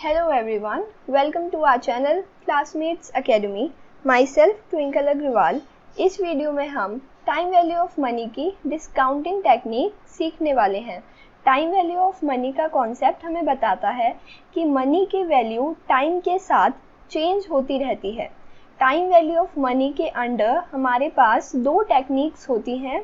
Hello everyone, welcome to our channel Classmates Academy. Myself Twinkle Agrawal. इस video में हम time value of money की discounting technique सीखने वाले हैं। टाइम वैल्यू ऑफ मनी का कॉन्सेप्ट हमें बताता है कि मनी की वैल्यू टाइम के साथ चेंज होती रहती है। टाइम वैल्यू ऑफ मनी के अंडर हमारे पास दो टेक्निक्स होती हैं।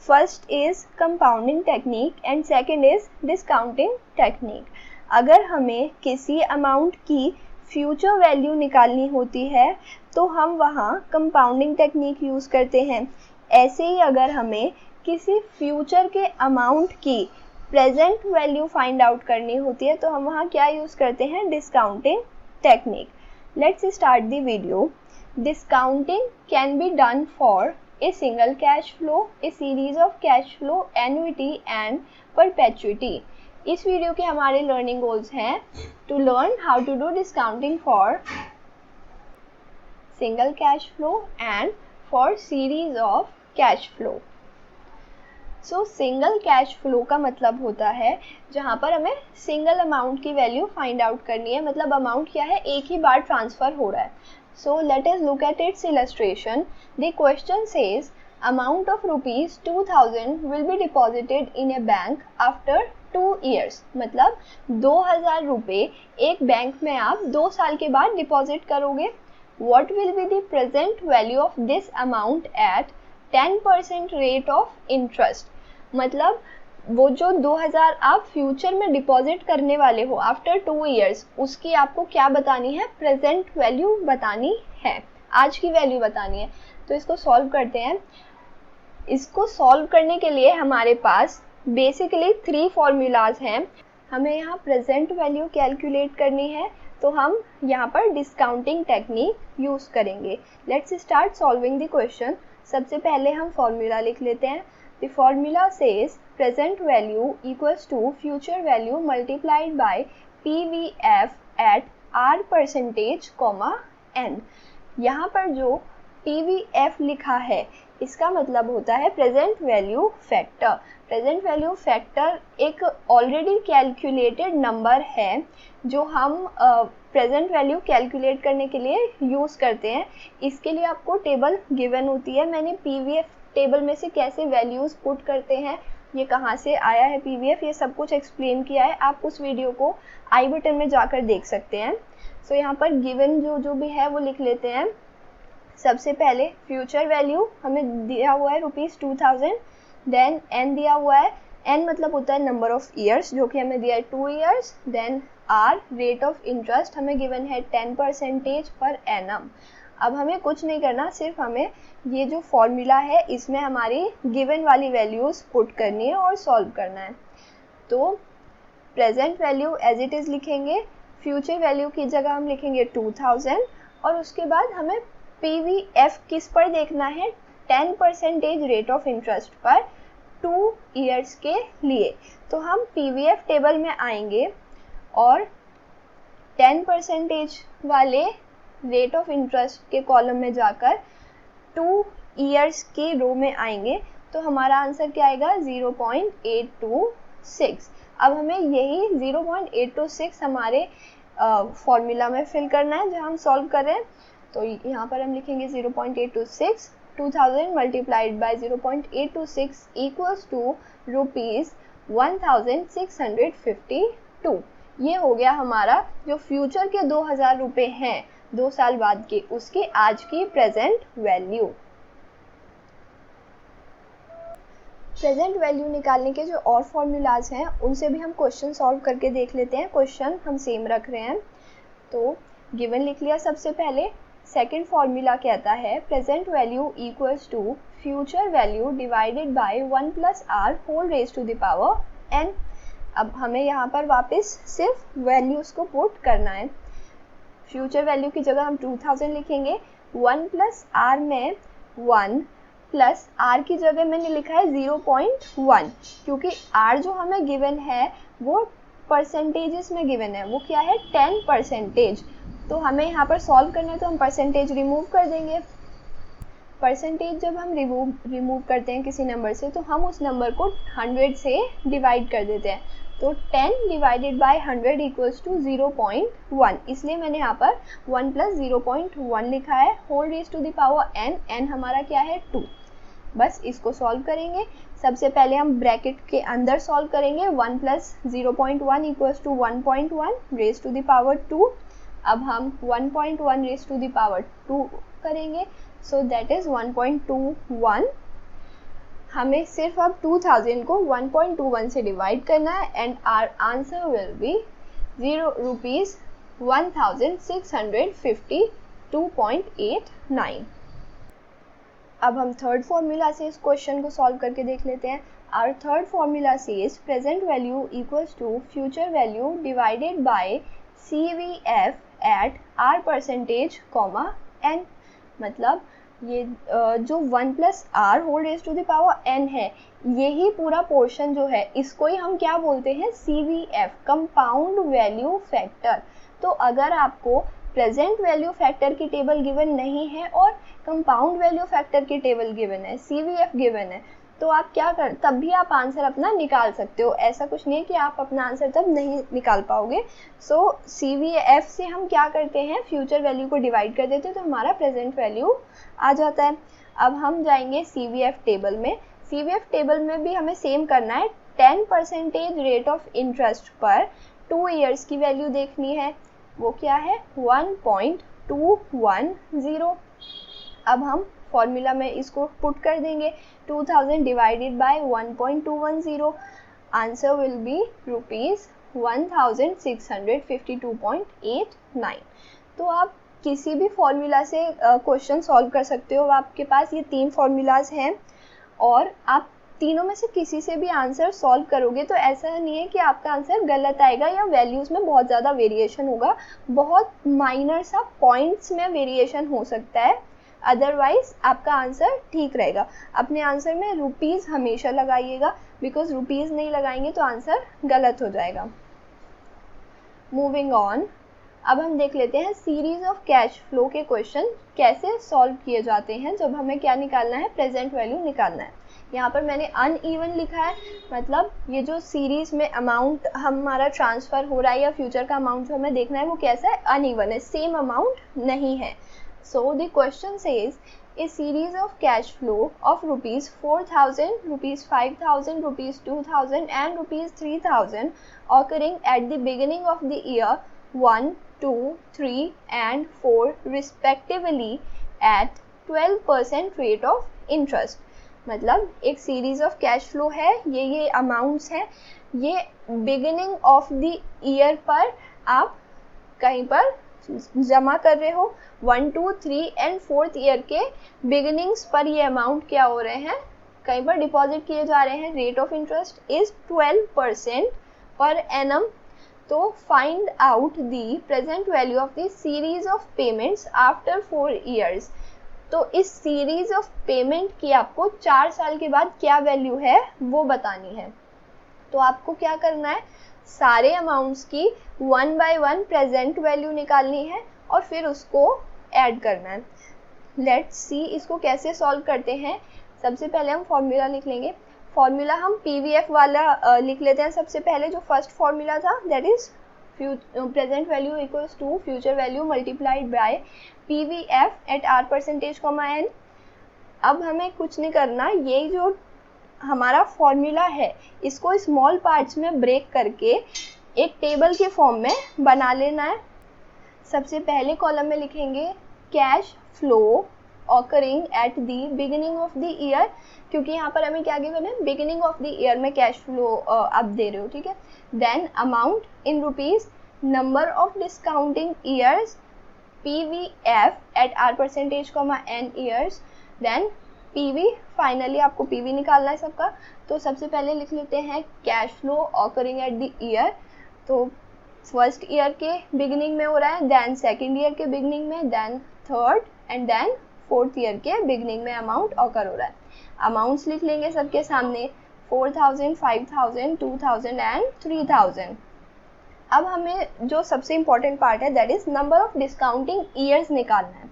First is compounding technique and second is discounting technique. अगर हमें किसी अमाउंट की फ्यूचर वैल्यू निकालनी होती है तो हम वहाँ कंपाउंडिंग टेक्निक यूज़ करते हैं। ऐसे ही अगर हमें किसी फ्यूचर के अमाउंट की प्रेजेंट वैल्यू फाइंड आउट करनी होती है तो हम वहाँ क्या यूज़ करते हैं, discounting technique. Let's start the video. Discounting can be done for a single cash flow, a series of cash flow, annuity and perpetuity. इस वीडियो के हमारे लर्निंग गोल्स हैं to learn how to do discounting for single cash flow and for series of cash flow. So single cash flow का मतलब होता है जहाँ पर हमें सिंगल अमाउंट की वैल्यू फाइंड आउट करनी है, मतलब अमाउंट क्या है, एक ही बार ट्रांसफर हो रहा है। So let us look at its illustration. The question says amount of rupees 2000 will be deposited in a bank after 2 years. मतलब 2000 रुपये एक बैंक में आप 2 साल के बाद डिपॉजिट करोगे। What will be the present value of this amount at 10% rate of interest? मतलब वो जो 2000 आप फ्यूचर में डिपॉजिट करने वाले हो आफ्टर 2 इयर्स, उसकी आपको क्या बतानी है, प्रेजेंट वैल्यू बतानी है, आज की वैल्यू बतानी है। तो इसको सॉल्व करते हैं। इसको सॉल्व करने के लिए हमारे पास बेसिकली 3 फॉर्मूलाज हैं। हमें यहाँ प्रेजेंट वैल्यू कैलकुलेट करनी है तो हम यहाँ पर डिस्काउंटिंग टेक्निक यूज़ करेंगे। Let's start solving the question. सबसे पहले हम फॉर्मूला लिख लेते हैं। The formula says present value equals to future value multiplied by PVF at R percentage, N। यहाँ पर जो PVF लिखा है इसका मतलब होता है present value factor. Present value factor एक ऑलरेडी कैलकुलेटेड नंबर है जो हम प्रेजेंट वैल्यू कैलकुलेट करने के लिए यूज़ करते हैं। इसके लिए आपको टेबल गिवन होती है। मैंने PVF टेबल में से कैसे वैल्यूज़ पुट करते हैं, ये कहाँ से आया है PVF, ये सब कुछ एक्सप्लेन किया है। आप उस वीडियो को आई बटन में जाकर देख सकते हैं। सो यहाँ पर गिवन जो भी है वो लिख लेते हैं। सबसे पहले फ्यूचर वैल्यू हमें दिया हुआ है ₹2000, देन एन दिया हुआ है। एन मतलब होता है नंबर ऑफ ईयर्स जो कि हमें दिया है 2 years. Then our rate of interest हमें गिवन है 10% पर एनम। अब हमें कुछ नहीं करना, सिर्फ हमें ये जो फॉर्मूला है इसमें हमारी गिवन वाली वैल्यूज़ पुट करनी है और सॉल्व करना है। तो present value as it is लिखेंगे, फ्यूचर वैल्यू की जगह हम लिखेंगे 2000 और उसके बाद हमें PVF किस पर देखना है, 10% रेट ऑफ इंटरेस्ट पर 2 ईयर्स के लिए। तो हम PVF टेबल में आएंगे और 10% वाले रेट ऑफ इंटरेस्ट के कॉलम में जाकर 2 ईयर्स के रो में आएंगे तो हमारा आंसर क्या आएगा, 0.826। अब हमें यही 0.826 हमारे फॉर्मूला में फिल करना है जो हम सॉल्व कर रहे हैं। तो यहाँ पर हम लिखेंगे 0.826, 2000 मल्टीप्लाइड बाय 0.826 इक्वल्स टू ₹1652। ये हो गया हमारा जो फ्यूचर के 2000 रुपये हैं 2 साल बाद के, उसकी आज की प्रेजेंट वैल्यू। प्रेजेंट वैल्यू निकालने के जो और फॉर्मूलाज हैं उनसे भी हम क्वेश्चन सॉल्व करके देख लेते हैं। क्वेश्चन हम सेम रख रहे हैं। तो गिवन लिख लिया सबसे पहले। सेकंड फॉर्मूला कहता है present value equals to future value divided by 1 + r whole raise to the power n। अब हमें यहाँ पर वापस सिर्फ वैल्यूज़ को पुट करना है। फ्यूचर वैल्यू की जगह हम 2000 लिखेंगे। 1 + r में 1 + r की जगह मैंने लिखा है 0.1, क्योंकि r जो हमें गिवन है वो परसेंटेजेस में गिवन है। वो क्या है, 10%। तो हमें यहाँ पर सॉल्व करना है तो हम परसेंटेज रिमूव कर देंगे। परसेंटेज जब हम रिमूव करते हैं किसी नंबर से तो हम उस नंबर को 100 से डिवाइड कर देते हैं। तो 10 डिवाइडेड बाय 100 इक्वल्स टू 0.1, इसलिए मैंने यहाँ पर 1 प्लस 0.1 लिखा है, whole raise to the power n, n हमारा क्या है 2। बस इसको सॉल्व करेंगे। सबसे पहले हम ब्रैकेट के अंदर सॉल्व करेंगे, 1 plus 0.1 equals to 1.1 raise to the power 2। अब हम 1.1 रेज टू द पावर 2 करेंगे, सो दैट इज 1.21। हमें सिर्फ अब 2000 को 1.21 से डिवाइड करना है and our answer will be ₹1652.89। अब हम थर्ड फॉर्मूला से इस क्वेश्चन को सॉल्व करके देख लेते हैं। Our third formula says present value equals to future value divided by CVF at R percentage comma n। मतलब ये जो 1 plus R whole raise to the power n है, यही पूरा पोर्शन जो है इसको ही हम क्या बोलते हैं, CVF, कंपाउंड वैल्यू फैक्टर। तो अगर आपको प्रेजेंट वैल्यू फैक्टर की टेबल गिवन नहीं है और कंपाउंड वैल्यू फैक्टर की टेबल गिवन है, CVF गिवन है, तो आप क्या कर, तब भी आप आंसर अपना निकाल सकते हो। ऐसा कुछ नहीं है कि आप अपना आंसर तब नहीं निकाल पाओगे। सो CVF से हम क्या करते हैं, फ्यूचर वैल्यू को डिवाइड कर देते हैं तो हमारा प्रेजेंट वैल्यू आ जाता है। अब हम जाएंगे CVF टेबल में। CVF टेबल में भी हमें सेम करना है, 10% रेट ऑफ इंटरेस्ट पर 2 ईयर्स की वैल्यू देखनी है, वो क्या है 1.210। अब हम फॉर्मूला में इसको पुट कर देंगे, 2000 divided by 1.210, answer will be ₹1652.89। तो आप किसी भी फॉर्मूला से क्वेश्चन सॉल्व कर सकते हो। आपके पास ये 3 फॉर्मूलाज हैं और आप तीनों में से किसी से भी आंसर सॉल्व करोगे तो ऐसा नहीं है कि आपका आंसर गलत आएगा या वैल्यूज़ में बहुत ज़्यादा वेरिएशन होगा। बहुत माइनर सा पॉइंट्स में वेरिएशन हो सकता है, अदरवाइज आपका आंसर ठीक रहेगा। अपने आंसर में रुपीज़ हमेशा लगाइएगा, बिकॉज रुपीज़ नहीं लगाएंगे तो आंसर गलत हो जाएगा। मूविंग ऑन, अब हम देख लेते हैं सीरीज ऑफ कैश फ्लो के क्वेश्चन कैसे सॉल्व किए जाते हैं जब हमें क्या निकालना है, प्रेजेंट वैल्यू निकालना है। यहाँ पर मैंने अनइवन लिखा है, मतलब ये जो सीरीज में अमाउंट हमारा ट्रांसफ़र हो रहा है या फ्यूचर का अमाउंट जो हमें देखना है वो कैसा है, अनइवन है, सेम अमाउंट नहीं है। So the question says a series of cash flow of ₹4,000, ₹5,000, ₹2,000 and ₹3,000 occurring at the beginning of the year 1, 2, 3 and 4 respectively at 12% rate of interest। मतलब एक सीरीज ऑफ कैश फ्लो है, ये amounts हैं, ये beginning of the year पर आप कहीं पर जमा कर रहे हो, 1, 2, 3 एंड 4th ईयर के बिगिनिंग्स पर ये अमाउंट क्या हो रहे हैं, कहीं पर डिपॉजिट किए जा रहे हैं। Rate of interest is 12% per annum. तो find out the present value of the series of payments after 4 years. तो इस सीरीज ऑफ पेमेंट की आपको 4 साल के बाद क्या वैल्यू है वो बतानी है। तो आपको क्या करना है, सारे अमाउंट्स की 1 by 1 प्रेजेंट वैल्यू निकालनी है और फिर उसको ऐड करना है। लेट्स सी इसको कैसे सॉल्व करते हैं। सबसे पहले हम फॉर्मूला लिख लेंगे। फॉर्मूला हम PVF वाला लिख लेते हैं। सबसे पहले जो फर्स्ट फॉर्मूला था that is present value equals to future value multiplied by PVF at R percentage comma n। अब हमें कुछ नहीं करना, ये जो हमारा फॉर्मूला है इसको स्मॉल पार्ट्स में ब्रेक करके एक टेबल के फॉर्म में बना लेना है। सबसे पहले कॉलम में लिखेंगे cash flow occurring at the beginning of the year, क्योंकि यहाँ पर हमें क्या गिवन है, बिगिनिंग ऑफ द ईयर में कैश फ्लो आप दे रहे हो, ठीक है। Then amount in rupees, number of discounting years, PVF at R percentage comma n years, then PV, finally आपको PV निकालना है सबका। तो सबसे पहले लिख लेते हैं cash flow occurring at the year. तो फर्स्ट ईयर के बिगिनिंग में हो रहा है, देन सेकेंड ईयर के बिगिनिंग में, then third and then 4th year के बिगिनिंग में अमाउंट ऑकर हो रहा है। अमाउंट्स लिख लेंगे सबके सामने, 4,000, 5,000, 2,000 एंड 3,000। अब हमें जो सबसे इंपॉर्टेंट पार्ट है that is number of discounting years निकालना है।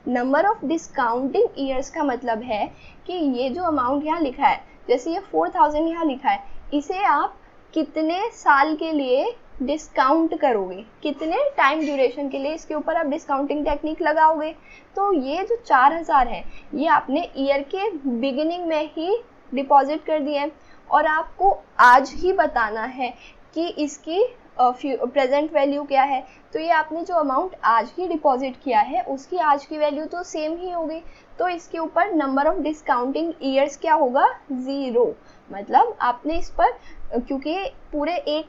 नंबर ऑफ डिस्काउंटिंग ईयर्स का मतलब है कि ये जो अमाउंट यहाँ लिखा है, जैसे ये 4,000 यहाँ लिखा है, इसे आप कितने साल के लिए डिस्काउंट करोगे, कितने टाइम ड्यूरेशन के लिए इसके ऊपर आप डिस्काउंटिंग टेक्निक लगाओगे। तो ये जो 4000 है ये आपने ईयर के बिगिनिंग में ही डिपॉजिट कर दिए हैं और आपको आज ही बताना है कि इसकी प्रेजेंट वैल्यू क्या है। तो ये आपने जो अमाउंट आज ही डिपॉजिट किया है उसकी आज की वैल्यू तो सेम ही होगी। तो इसके ऊपर नंबर ऑफ डिस्काउंटिंग ईयर्स क्या होगा, 0। मतलब आपने इस पर, क्योंकि पूरे 1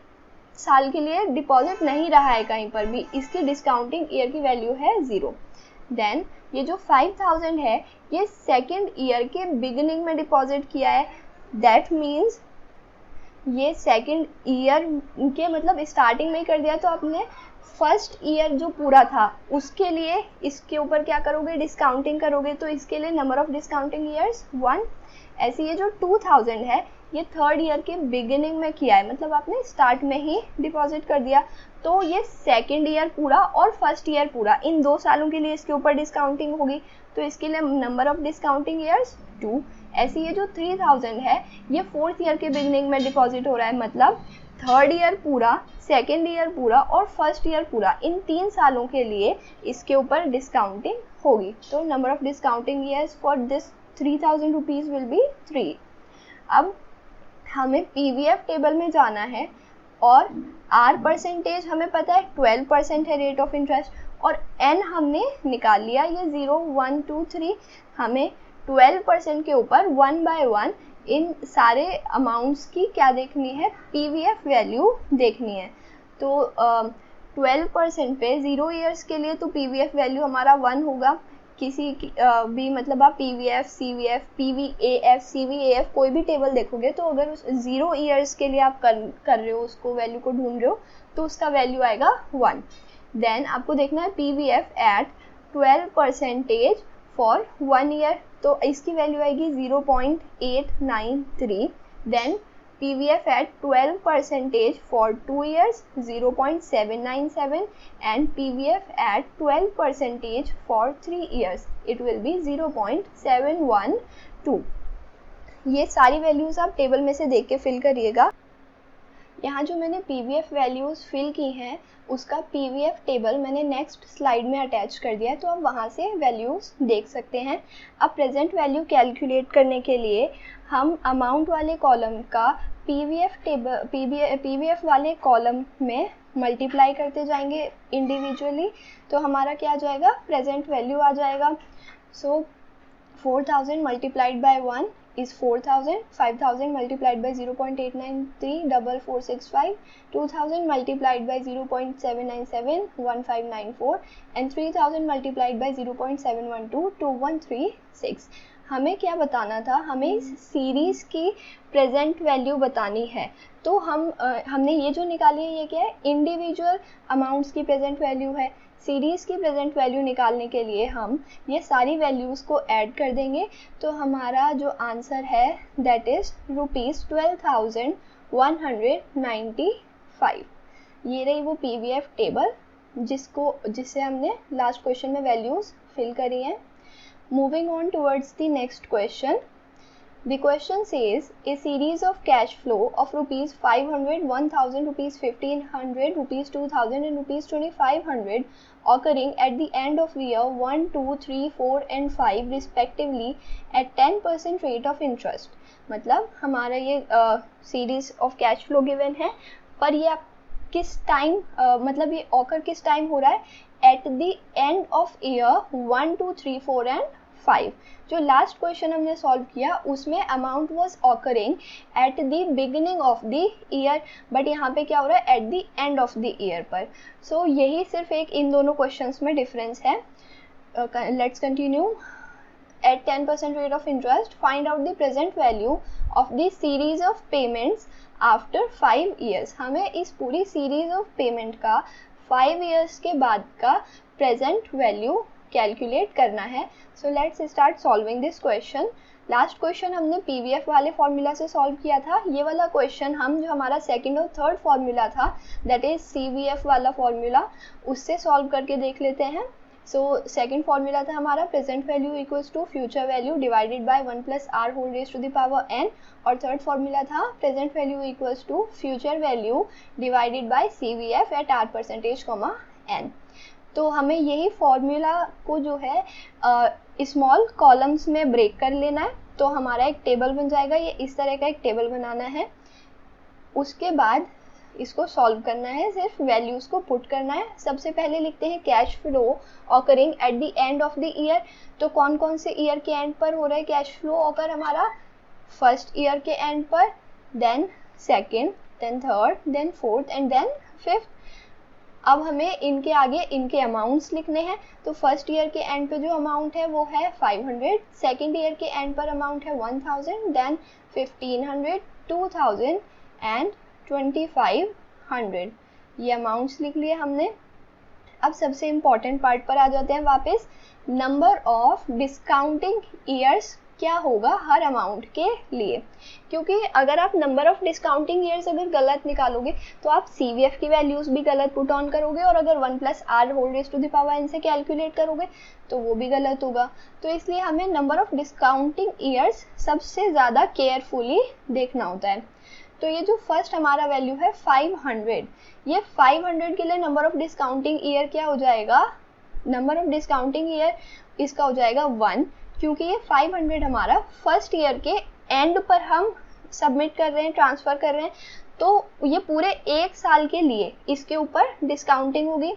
साल के लिए डिपॉजिट नहीं रहा है कहीं पर भी, इसकी डिस्काउंटिंग ईयर की वैल्यू है 0। देन ये जो 5000 है ये सेकेंड ईयर के बिगिनिंग में डिपॉजिट किया है। दैट मीन्स ये सेकेंड ईयर के मतलब स्टार्टिंग में ही कर दिया। तो आपने फर्स्ट ईयर जो पूरा था उसके लिए इसके ऊपर क्या करोगे, डिस्काउंटिंग करोगे। तो इसके लिए नंबर ऑफ डिस्काउंटिंग ईयर्स 1। ऐसे ये जो 2000 है ये थर्ड ईयर के बिगिनिंग में किया है, मतलब आपने स्टार्ट में ही डिपॉजिट कर दिया। तो ये सेकेंड ईयर पूरा और फर्स्ट ईयर पूरा, इन 2 सालों के लिए इसके ऊपर डिस्काउंटिंग होगी। तो इसके लिए नंबर ऑफ डिस्काउंटिंग ईयर्स 2। ऐसे ये जो 3000 है ये फोर्थ ईयर के बिगिनिंग में डिपॉजिट हो रहा है, मतलब थर्ड ईयर पूरा, सेकेंड ईयर पूरा और फर्स्ट ईयर पूरा, इन 3 सालों के लिए इसके ऊपर डिस्काउंटिंग होगी। तो number of discounting years for this 3000 rupees will be 3। अब हमें पीवीएफ टेबल में जाना है और आर परसेंटेज हमें पता है 12% है रेट ऑफ इंटरेस्ट, और एन हमने निकाल लिया, ये 0 1 2 3। हमें 12% के ऊपर 1 by 1 इन सारे अमाउंट्स की क्या देखनी है, पीवीएफ वैल्यू देखनी है। तो 12% पे 0 ईयर्स के लिए तो पीवीएफ वैल्यू हमारा 1 होगा। किसी भी मतलब आप पीवीएफ, सीवीएफ, पीवीएएफ, सीवीएएफ कोई भी टेबल देखोगे तो अगर उस 0 ईयर्स के लिए आप कर रहे हो, उसको वैल्यू को ढूंढ रहे हो, तो उसका वैल्यू आएगा 1। देन आपको देखना है पीवीएफ एट 12% फॉर 1 ईयर, तो इसकी वैल्यू आएगी 0.893। Then PVF at 12% for 2 years 0.797 and PVF at 12% for 3 years it will be 0.712। ये सारी वैल्यूज़ आप टेबल में से देख के फिल करिएगा। यहाँ जो मैंने PVF वैल्यूज़ फिल की हैं उसका PVF टेबल मैंने नेक्स्ट स्लाइड में अटैच कर दिया है, तो आप वहाँ से वैल्यूज़ देख सकते हैं। अब प्रेजेंट वैल्यू कैलकुलेट करने के लिए हम अमाउंट वाले कॉलम का PVF वाले कॉलम में मल्टीप्लाई करते जाएंगे इंडिविजुअली, तो हमारा क्या आ जाएगा, प्रेजेंट वैल्यू आ जाएगा। सो 4000 multiplied by 1 is 4000, 5000 multiplied by 0.893 4465, 2000 multiplied by 0.797 1594 and 3000 multiplied by 0.712 2136। हमें क्या बताना था, हमें इस सीरीज़ की प्रेजेंट वैल्यू बतानी है। तो हमने ये जो निकाली है ये क्या है, इंडिविजुअल अमाउंट्स की प्रेजेंट वैल्यू है। सीरीज़ की प्रेजेंट वैल्यू निकालने के लिए हम ये सारी वैल्यूज़ को ऐड कर देंगे, तो हमारा जो आंसर है दैट इज़ ₹12,195। ये रही वो पीवीएफ टेबल जिससे हमने लास्ट क्वेश्चन में वैल्यूज़ फिल करी हैं। Moving on towards the next question. The question says a series of cash flow of rupees 500, 1000, rupees 1500, rupees 2000 and rupees 2500 occurring at the end of year 1, 2, 3, 4 and 5 respectively at 10% rate of interest। मतलब हमारा ये series of cash flow given है, पर ये आप किस time मतलब ये ऑकर किस टाइम हो रहा है, at the end of year 1, 2, 3, 4 and 5। जो लास्ट क्वेश्चन हमने सॉल्व किया उसमें amount was occurring at the beginning of the year, but यहाँ पे क्या हो रहा है, at the end of the year पर। सो यही सिर्फ एक इन दोनों क्वेश्चंस में डिफरेंस है। Let's continue. At 10% rate of interest find out the present value of the series of payments after 5 years. हमें इस पूरी सीरीज ऑफ पेमेंट का 5 ईयर्स के बाद का प्रेजेंट वैल्यू कैलकुलेट करना है। So let's start solving this question. Last question हमने पीवीएफ वाले फॉर्मूला से सॉल्व किया था। ये वाला क्वेश्चन हम जो हमारा सेकंड और थर्ड फॉर्मूला था दैट इज सीवीएफ वाला फॉर्मूला, उससे सॉल्व करके देख लेते हैं। सो सेकेंड फॉर्मूला था हमारा present value equals to future value divided by 1 plus R whole raise to the power n, और थर्ड फॉर्मूला था present value equals to future value divided by CVF at r percentage comma n। तो हमें यही formula को जो है small columns में break कर लेना है, तो हमारा एक टेबल बन जाएगा। ये इस तरह का एक टेबल बनाना है, उसके बाद इसको सॉल्व करना है, सिर्फ वैल्यूज को पुट करना है। सबसे पहले लिखते हैं cash flow occurring at the end of the year. तो कौन कौन से ईयर के एंड पर हो रहा है कैश फ्लो ऑकर हमारा? फर्स्ट ईयर के एंड पर, then second, then third, then fourth and then fifth. अब हमें इनके आगे इनके अमाउंट्स लिखने हैं। तो फर्स्ट ईयर के एंड पे जो अमाउंट है वो है 500, सेकेंड ईयर के एंड पर अमाउंट है 1000, देन 1500, 2000 एंड 2500। ये अमाउंट्स लिख लिए हमने। अब सबसे इम्पॉर्टेंट पार्ट पर आ जाते हैं वापस। नंबर ऑफ डिस्काउंटिंग ईयर्स क्या होगा हर अमाउंट के लिए, क्योंकि अगर आप नंबर ऑफ डिस्काउंटिंग ईयर्स अगर गलत निकालोगे तो आप CVF की वैल्यूज भी गलत पुट ऑन करोगे, और अगर 1 plus R whole raise to the power n से कैलकुलेट करोगे तो वो भी गलत होगा। तो इसलिए हमें नंबर ऑफ डिस्काउंटिंग ईयर्स सबसे ज़्यादा केयरफुली देखना होता है। तो ये जो फर्स्ट हमारा वैल्यू है 500, ये 500 के लिए नंबर ऑफ डिस्काउंटिंग ईयर क्या हो जाएगा? नंबर ऑफ डिस्काउंटिंग ईयर इसका हो जाएगा 1, क्योंकि ये 500 हमारा फर्स्ट ईयर के एंड पर हम सबमिट कर रहे हैं, ट्रांसफ़र कर रहे हैं, तो ये पूरे एक साल के लिए इसके ऊपर डिस्काउंटिंग होगी।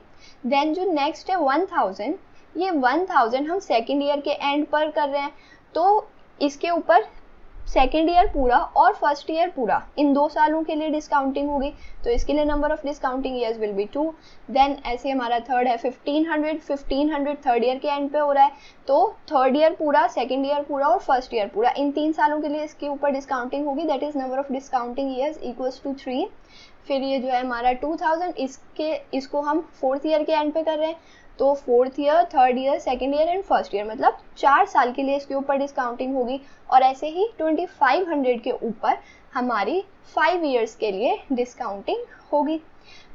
देन जो नेक्स्ट है 1000, ये 1000 हम सेकेंड ईयर के एंड पर कर रहे हैं, तो इसके ऊपर सेकेंड ईयर पूरा और फर्स्ट ईयर पूरा इन 2 सालों के लिए डिस्काउंटिंग होगी, तो इसके लिए number of discounting years will be 2। Then ऐसे हमारा थर्ड है 1500 थर्ड ईयर के एंड पे हो रहा है, तो थर्ड ईयर पूरा, सेकेंड ईयर पूरा और फर्स्ट ईयर पूरा, इन 3 सालों के लिए इसके ऊपर डिस्काउंटिंग होगी। That is number of discounting years equals to 3। फिर ये जो है हमारा 2000, इसको हम फोर्थ ईयर के एंड पे कर रहे हैं, तो fourth year, third year, second year and first year, मतलब 4 साल के लिए इसके ऊपर डिस्काउंटिंग होगी। और ऐसे ही 2500 के ऊपर हमारी 5 ईयर्स के लिए डिस्काउंटिंग होगी।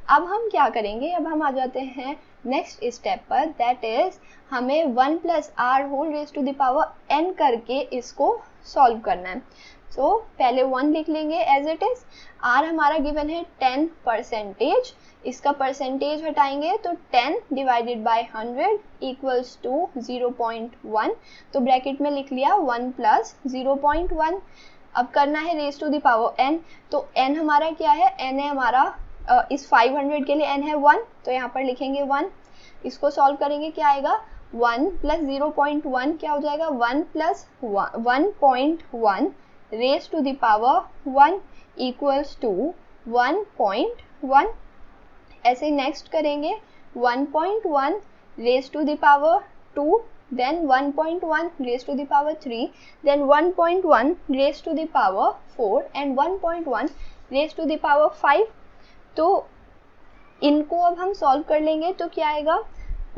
अब हम क्या करेंगे? अब हम आ जाते हैं नेक्स्ट स्टेप पर, दैट इज हमें 1 plus R whole raise to the power n करके इसको सॉल्व करना है। सो पहले 1 लिख लेंगे एज इट इज। आर हमारा गिवन है 10%, इसका परसेंटेज हटाएंगे तो 10 डिवाइडेड बाय 100 इक्वल्स टू 0.1, तो ब्रैकेट में लिख लिया 1 प्लस 0.1। अब करना है raise to the power n, तो n हमारा क्या है? n है हमारा इस 500 के लिए n है 1, तो यहाँ पर लिखेंगे 1। इसको सॉल्व करेंगे, क्या आएगा? 1 प्लस 0.1 क्या हो जाएगा? 1 plus 1.1 raise to the power 1 equals to 1.1। ऐसे नेक्स्ट करेंगे 1.1 raise to the power 2, then 1.1 raise to the power 3, then 1.1 raise to the power 4 and 1.1 raise to the power 5। तो इनको अब हम सॉल्व कर लेंगे, तो क्या आएगा?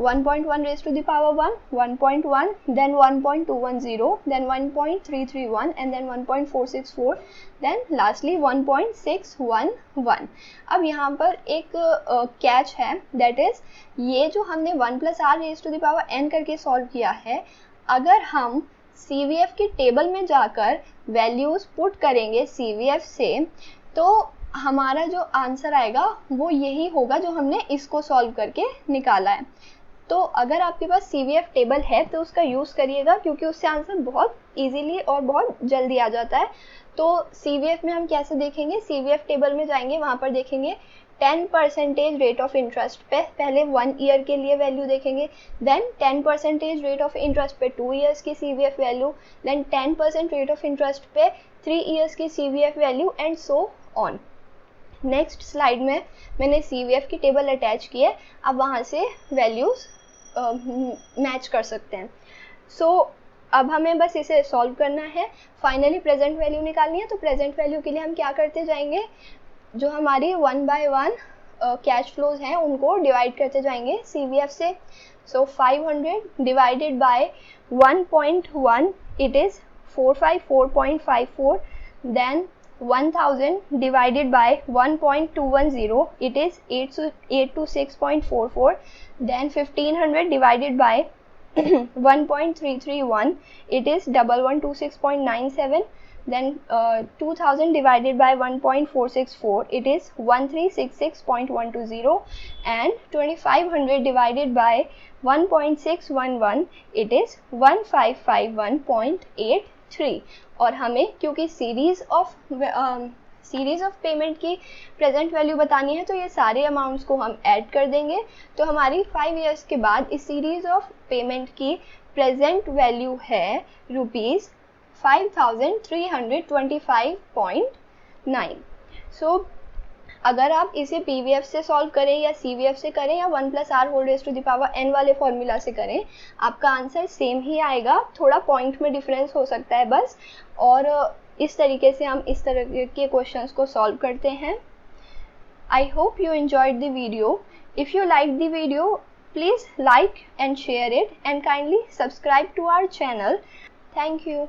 1.1 raise to the power 1, 1.1, then 1.210, then 1.331 and then 1.464, then lastly 1.611। अब यहाँ पर एक कैच है, दैट इज ये जो हमने 1 plus R raise to the power n करके सॉल्व किया है, अगर हम CVF की टेबल में जाकर वैल्यूज पुट करेंगे CVF से, तो हमारा जो आंसर आएगा वो यही होगा जो हमने इसको सॉल्व करके निकाला है। तो अगर आपके पास CVF टेबल है तो उसका यूज़ करिएगा, क्योंकि उससे आंसर बहुत इजीली और बहुत जल्दी आ जाता है। तो CVF में हम कैसे देखेंगे? CVF टेबल में जाएंगे, वहाँ पर देखेंगे 10% रेट ऑफ इंटरेस्ट पे पहले 1 ईयर के लिए वैल्यू देखेंगे, देन 10% रेट ऑफ इंटरेस्ट पे 2 ईयर्स की CVF value, then 10% rate of interest पे 3 ईयर्स की CVF value and so on. Next slide में मैंने CVF की टेबल अटैच की है, अब वहाँ से वैल्यूज मैच कर सकते हैं। सो अब हमें बस इसे सॉल्व करना है, फाइनली प्रेजेंट वैल्यू निकालनी है। तो प्रेजेंट वैल्यू के लिए हम क्या करते जाएंगे? जो हमारी 1 बाय 1 कैश फ्लोज हैं उनको डिवाइड करते जाएंगे CVF से। So 500 divided by 1.1 it is 454.54, then 1000 divided by 1.210, it is 826.44. Then 1500 divided by 1.331, it is 1126.97. Then 2000 divided by 1.464, it is 1366.120. And 2500 divided by 1.611, it is 1551.83. और हमें क्योंकि सीरीज ऑफ पेमेंट की present value बतानी है तो ये सारे अमाउंट्स को हम ऐड कर देंगे, तो हमारी 5 इयर्स के बाद इस सीरीज ऑफ पेमेंट की प्रेजेंट वैल्यू है ₹5325.9. सो अगर आप इसे पीवीएफ से सॉल्व करें या सीवीएफ से करें या 1+r⁴n वाले फॉर्मूला से करें, आपका आंसर सेम ही आएगा, थोड़ा पॉइंट में डिफरेंस हो सकता है बस. और इस तरीके से हम इस तरह के क्वेश्चंस को सॉल्व करते हैं. I hope you enjoyed the video. If you like the video, please like and share it and kindly subscribe to our channel. Thank you.